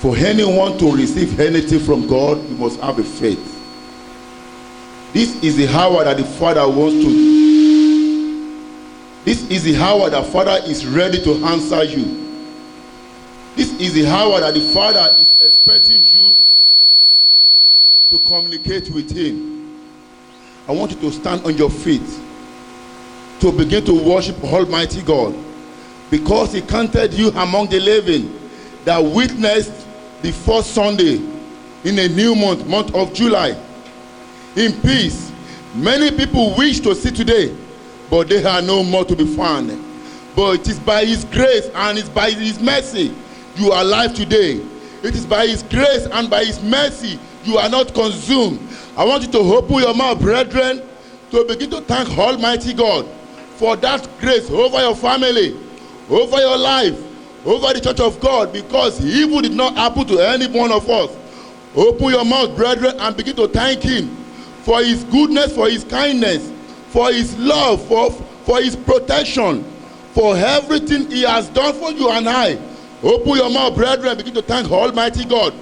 For anyone to receive anything from God, you must have a faith. This is the hour that the Father wants to. This is the hour that Father is ready to answer you. This is the hour that the Father is expecting you to communicate with Him. I want you to stand on your feet to begin to worship Almighty God, because He counted you among the living that witnessed the first Sunday in a new month of July, in peace. Many people wish to see today, but they are no more to be found. But it is by His grace and it's by His mercy you are alive today. It is by His grace and by His mercy you are not consumed. I want you to open your mouth, brethren, to begin to thank Almighty God for that grace over your family, over your life, over the church of God, because evil did not happen to any one of us. Open your mouth, brethren, and begin to thank Him for His goodness, for His kindness, for His love, for His protection, for everything He has done for you and I. Open your mouth, brethren, begin to thank Almighty God.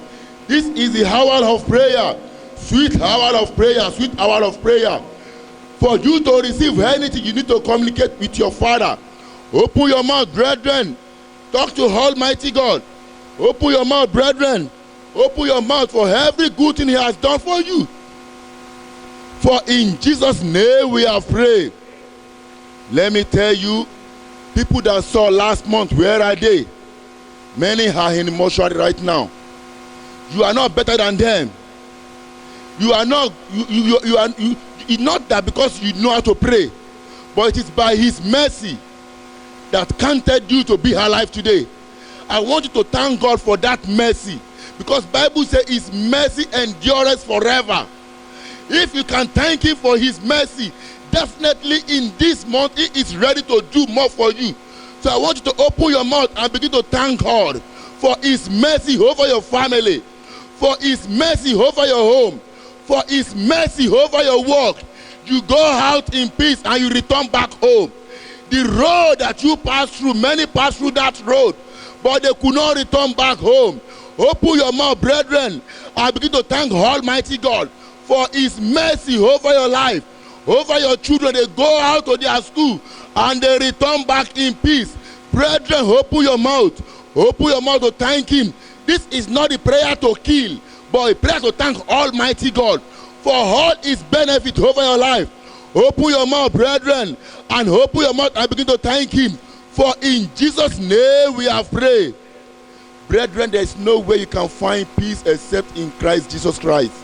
This is the hour of prayer, sweet hour of prayer, sweet hour of prayer. For you to receive anything, you need to communicate with your Father. Open your mouth, brethren. Talk to Almighty God. Open your mouth, brethren. Open your mouth for every good thing He has done for you. For in Jesus' name we have prayed. Let me tell you, people that saw last month, where are they? Many are in the mortuary right now. You are not better than them. You are not, it's not that because you know how to pray, but it is by His mercy that counted you to be alive today. I want you to thank God for that mercy, because Bible says His mercy endures forever. If you can thank Him for His mercy, definitely in this month He is ready to do more for you. So I want you to open your mouth and begin to thank God for His mercy over your family, for His mercy over your home, for His mercy over your work. You go out in peace and you return back home. The road that you pass through, many pass through that road, but they could not return back home. Open your mouth, brethren, and begin to thank Almighty God for His mercy over your life, over your children. They go out to their school and they return back in peace. Brethren, open your mouth. Open your mouth to thank Him. This is not a prayer to kill, but a prayer to thank Almighty God for all His benefit over your life. Open your mouth, brethren, and open your mouth and begin to thank Him. For in Jesus' name we have prayed. Brethren, there is no way you can find peace except in Christ Jesus Christ.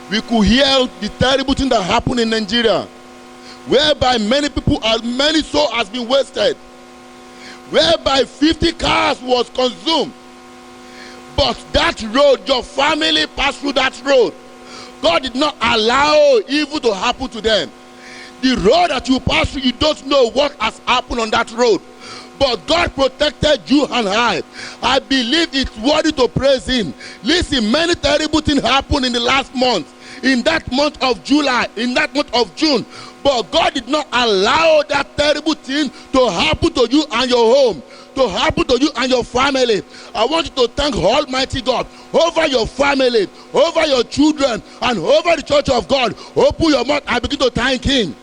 We could hear the terrible thing that happened in Nigeria, whereby many souls has been wasted, whereby 50 cars was consumed. But that road, your family passed through that road. God did not allow evil to happen to them. The road that you pass through, you don't know what has happened on that road. But God protected you and I. I believe it's worthy to praise Him. Listen, many terrible things happened in the last month, in that month of July, in that month of June. But God did not allow that terrible thing to happen to you and your home, to happen to you and your family. I want you to thank Almighty God over your family, over your children, and over the church of God. Open your mouth and begin to thank Him.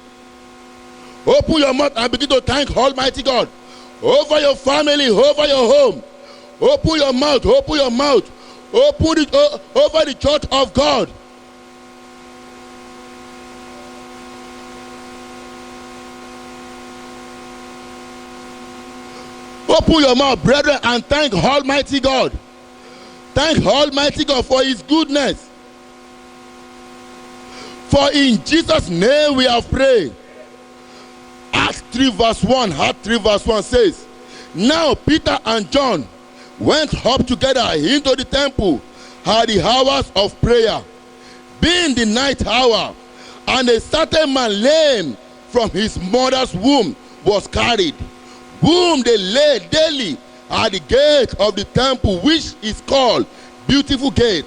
Open your mouth and begin to thank Almighty God over your family, over your home. Open your mouth, open your mouth. Open it over the church of God. Open your mouth, brethren, and thank Almighty God. Thank Almighty God for His goodness. For in Jesus' name we have prayed. Acts 3 verse 1 says, Now Peter and John went up together into the temple at the hours of prayer, being the night hour, and a certain man lame from his mother's womb was carried, whom they laid daily at the gate of the temple, which is called Beautiful Gate,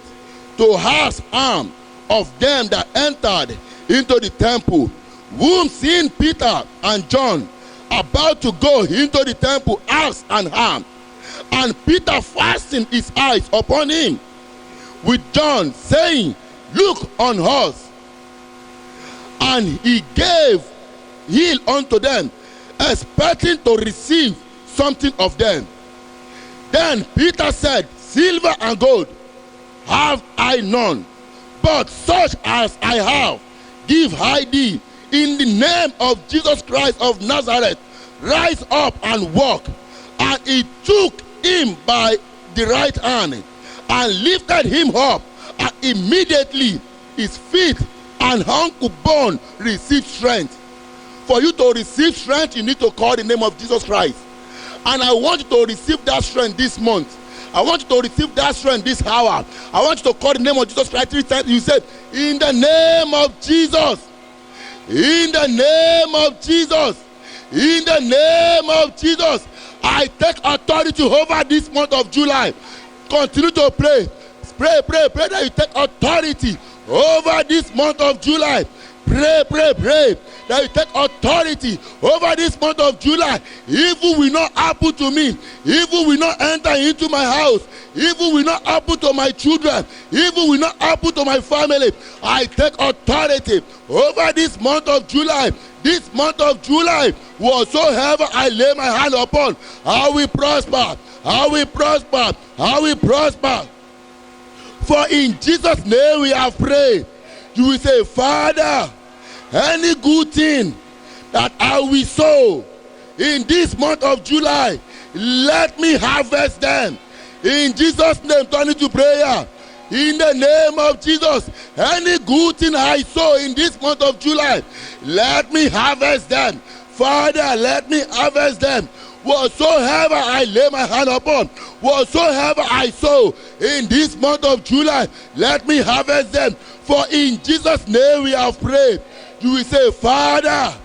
to ask alms of them that entered into the temple. Whom seeing Peter and John about to go into the temple, asked an alms. And Peter fastened his eyes upon him with John, saying, Look on us. And he gave heed unto them, expecting to receive something of them. Then Peter said, Silver and gold have I none, but such as I have give I thee. In the name of Jesus Christ of Nazareth, rise up and walk. And he took him by the right hand and lifted him up, and immediately his feet and ankle bone received strength. For you to receive strength, you need to call the name of Jesus Christ. And I want you to receive that strength this month. I want you to receive that strength this hour. I want you to call the name of Jesus Christ 3 times. You said, in the name of Jesus. In the name of Jesus. In the name of Jesus. I take authority over this month of July. Continue to pray. Pray that you take authority over this month of July. Pray that you take authority over this month of July. Evil will not happen to me. Evil will not enter into my house. Evil will not happen to my children. Evil will not happen to my family. I take authority over this month of July. This month of July, whatsoever I lay my hand upon, I will prosper. I will prosper. I will prosper. For in Jesus' name we have prayed. You will say, Father, any good thing that I will sow in this month of July, let me harvest them. In Jesus' name, turn it to prayer. In the name of Jesus, any good thing I sow in this month of July, let me harvest them. Father, let me harvest them. Whatsoever I lay my hand upon, whatsoever I sow in this month of July, let me harvest them. For in Jesus' name we have prayed. You will say, Father,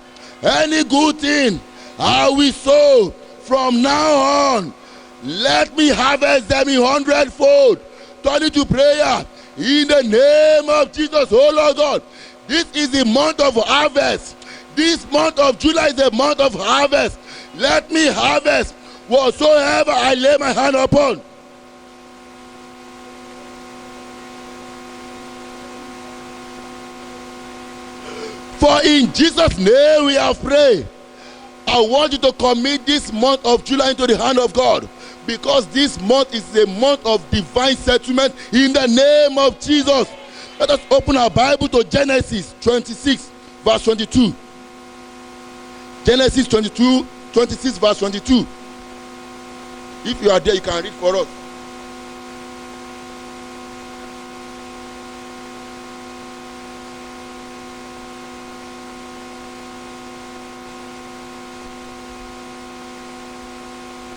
any good thing I will sow from now on, let me harvest them in 100-fold. Turn it to prayer. In the name of Jesus, oh Lord God, this is the month of harvest. This month of July is the month of harvest. Let me harvest whatsoever I lay my hand upon. For in Jesus' name we have prayed. I want you to commit this month of July into the hand of God, because this month is a month of divine settlement in the name of Jesus. Let us open our Bible to Genesis 26, verse 22. Genesis 26, verse 22. If you are there, you can read for us.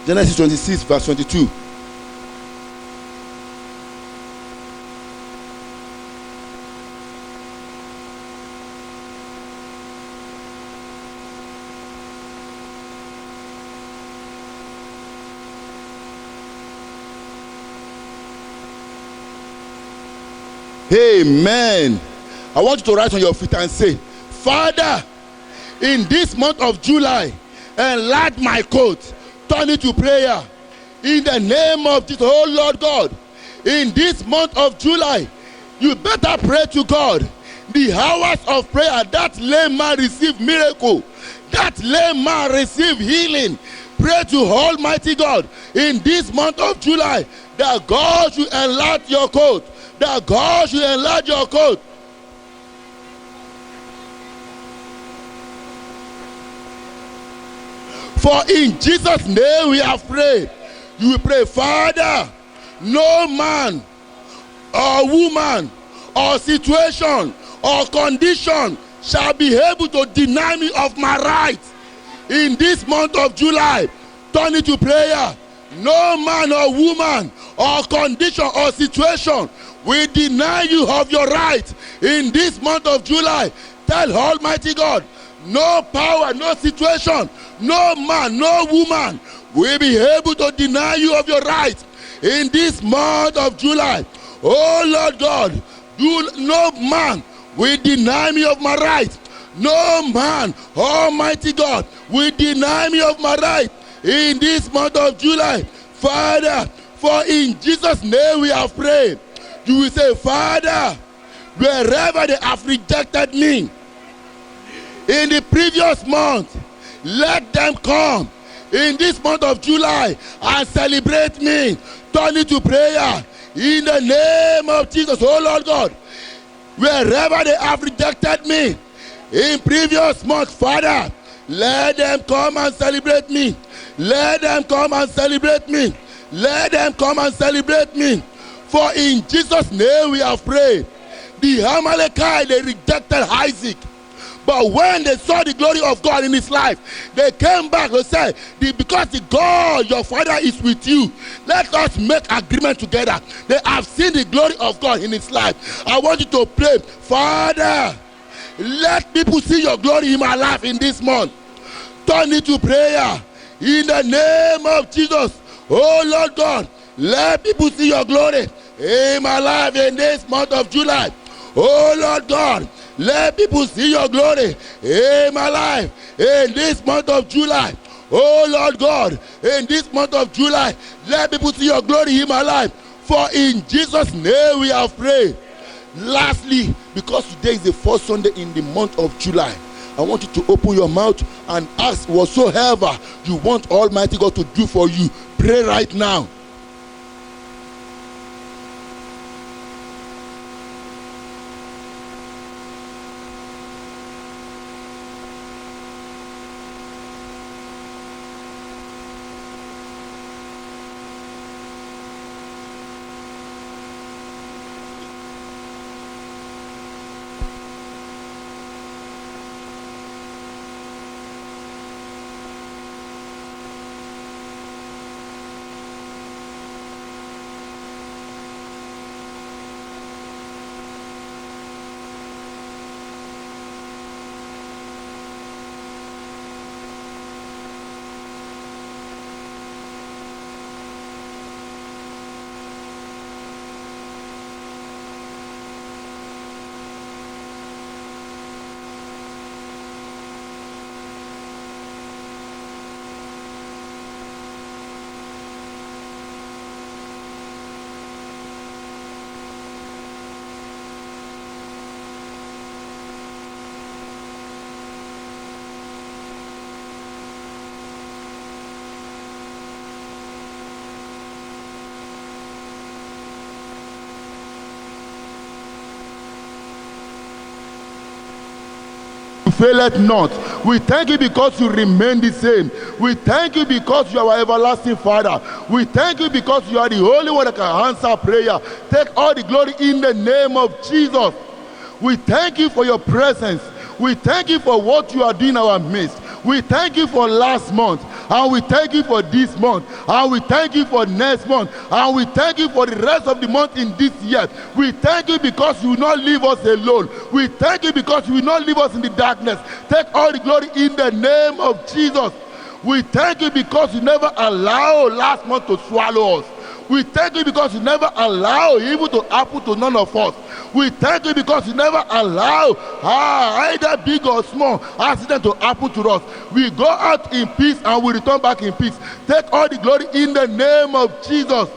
Genesis 26, verse 22. Amen. I want you to rise on your feet and say, Father, in this month of July, enlarge my coat. Turn it to prayer. In the name of Jesus, oh Lord God, in this month of July, you better pray to God. The hours of prayer, that lame man receive miracle. That lame man receive healing. Pray to Almighty God in this month of July that God should enlarge your coat. That God should enlarge your coat. For in Jesus' name we have prayed. You will pray, Father, no man or woman or situation or condition shall be able to deny me of my rights. In this month of July, turn it to prayer. No man or woman or condition or situation will deny you of your rights. In this month of July, tell Almighty God, no power, no situation, no man, no woman will be able to deny you of your rights in this month of July. Oh Lord God, no man will deny me of my rights. No man, Almighty God, will deny me of my rights in this month of July. Father, for in Jesus' name we have prayed. You will say, Father, wherever they have rejected me in the previous month, let them come in this month of July and celebrate me. Turn it to prayer in the name of Jesus. Oh Lord God, wherever they have rejected me in previous month, Father, let them come and celebrate me. Let them come and celebrate me. Let them come and celebrate me. For in Jesus' name we have prayed. The Amalekite, they rejected Isaac. But when they saw the glory of God in his life, they came back and said, because the God, your father, is with you, let us make agreement together. They have seen the glory of God in his life. I want you to pray, Father, let people see your glory in my life in this month. Turn it to prayer in the name of Jesus. Oh Lord God, let people see your glory in my life in this month of July. Oh Lord God, let people see your glory in my life in this month of July. Oh Lord God, in this month of July, let people see your glory in my life. For in Jesus' name we have prayed. Lastly, because today is the first Sunday in the month of July, I want you to open your mouth and ask whatsoever you want Almighty God to do for you. Pray right now. Faileth not. We thank you because you remain the same. We thank you because you are our everlasting Father. We thank you because you are the only one that can answer prayer. Take all the glory in the name of Jesus. We thank you for your presence. We thank you for what you are doing in our midst. We thank you for last month, and we thank you for this month, and we thank you for next month, and we thank you for the rest of the month in this year. We thank you because you will not leave us alone. We thank you because you will not leave us in the darkness. Take all the glory in the name of Jesus. We thank you because you never allow last month to swallow us. We thank you because you never allow evil to happen to none of us. We thank you because you never allow either big or small accident to happen to us. We go out in peace and we return back in peace. Take all the glory in the name of Jesus.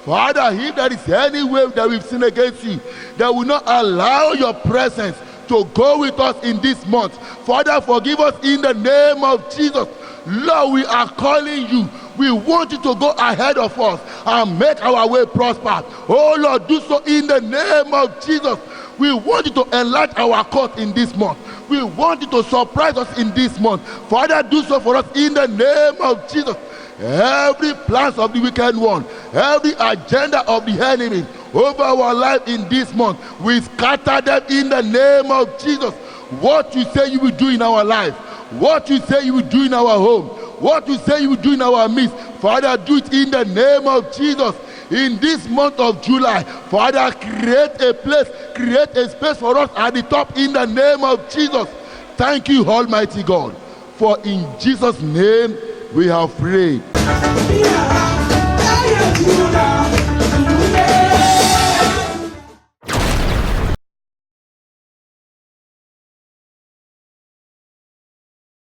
Father, if there is any way that we've sinned against you, that will not allow your presence to go with us in this month, Father, forgive us in the name of Jesus. Lord, we are calling you. We want you to go ahead of us and make our way prosper. Oh Lord, do so in the name of Jesus. We want you to enlarge our court in this month. We want you to surprise us in this month. Father, do so for us in the name of Jesus. Every plans of the wicked one, every agenda of the enemy over our life in this month, we scatter them in the name of Jesus. What you say you will do in our life, what you say you will do in our home, what you say you will do in our midst, Father, do it in the name of Jesus. In this month of July, Father, create a place, create a space for us at the top in the name of Jesus. Thank you, Almighty God, for in Jesus' name we have prayed.